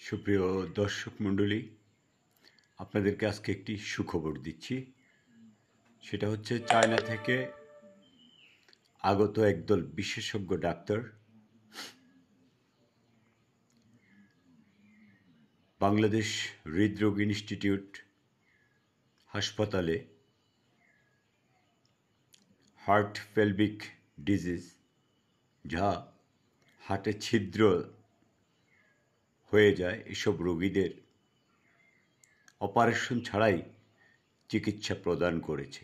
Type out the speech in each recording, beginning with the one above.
সুপ্রিয় দর্শক মণ্ডলী, আপনাদেরকে আজকে একটি সুখবর দিচ্ছি। সেটা হচ্ছে চায়না থেকে আগত একদল বিশেষজ্ঞ ডাক্তার বাংলাদেশ হৃদরোগ ইনস্টিটিউট হাসপাতালে হার্ট পেলভিক ডিজিজ, যা হার্টে ছিদ্র হয়ে যায়, এসব রোগীদের অপারেশন ছাড়াই চিকিৎসা প্রদান করেছে।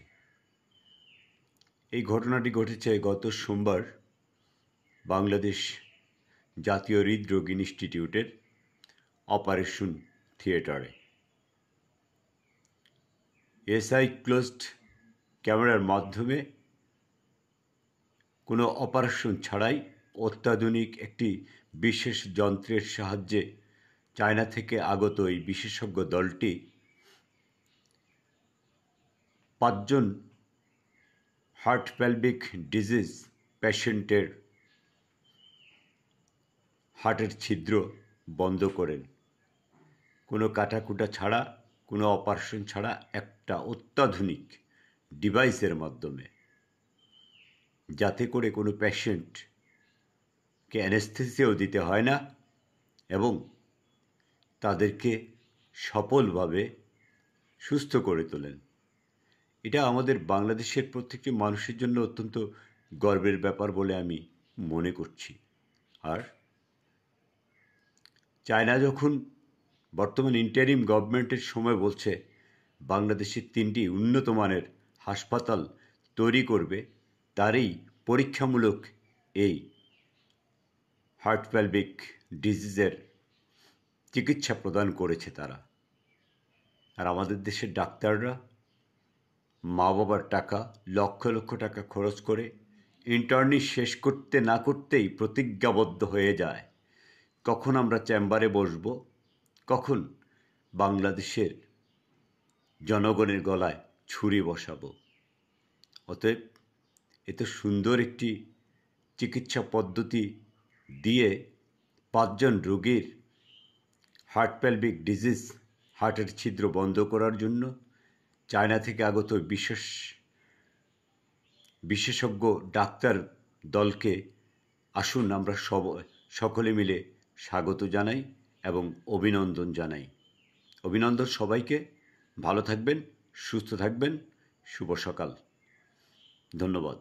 এই ঘটনাটি ঘটেছে গত সোমবার বাংলাদেশ জাতীয় হৃদরোগ ইনস্টিটিউটের অপারেশন থিয়েটারে। এসআই ক্লোজড ক্যামেরার মাধ্যমে কোনো অপারেশন ছাড়াই অত্যাধুনিক একটি বিশেষ যন্ত্রের সাহায্যে চায়না থেকে আগত এই বিশেষজ্ঞ দলটি 5 জন হার্ট পেলভিক ডিজিজ পেশেন্টের হার্টের ছিদ্র বন্ধ করেন, কোনো কাটাকুটা ছাড়া, কোনো অপারেশন ছাড়া, একটা অত্যাধুনিক ডিভাইসের মাধ্যমে, যাতে করে কোনো পেশেন্টকে অ্যানেস্থেসিয়াও দিতে হয় না এবং তাদেরকে সফলভাবে সুস্থ করে তোলেন। এটা আমাদের বাংলাদেশের প্রত্যেকটি মানুষের জন্য অত্যন্ত গর্বের ব্যাপার বলে আমি মনে করছি। আর চায়না যখন বর্তমান ইন্টারিম গভর্নমেন্টের সময় বলছে বাংলাদেশের 3টি উন্নত মানের হাসপাতাল তৈরি করবে, তারই পরীক্ষামূলক এই হার্ট পেলভিক ডিজিজের চিকিৎসা প্রদান করেছে তারা। আর আমাদের দেশের ডাক্তাররা মা বাবার টাকা, লক্ষ লক্ষ টাকা খরচ করে ইন্টার্নি শেষ করতে না করতেই প্রতিজ্ঞাবদ্ধ হয়ে যায়, কখন আমরা চেম্বারে বসব, কখন বাংলাদেশের জনগণের গলায় ছুরি বসাবো। অতএব এত সুন্দর একটি চিকিৎসা পদ্ধতি দিয়ে 5 জন রোগীর হার্ট পেলভিক ডিজিজ, হার্টের ছিদ্র বন্ধ করার জন্য চায়না থেকে আগত বিশেষজ্ঞ ডাক্তার দলকে আসুন আমরা সকলে মিলে স্বাগত জানাই এবং অভিনন্দন জানাই। অভিনন্দন সবাইকে। ভালো থাকবেন, সুস্থ থাকবেন। শুভ সকাল। ধন্যবাদ।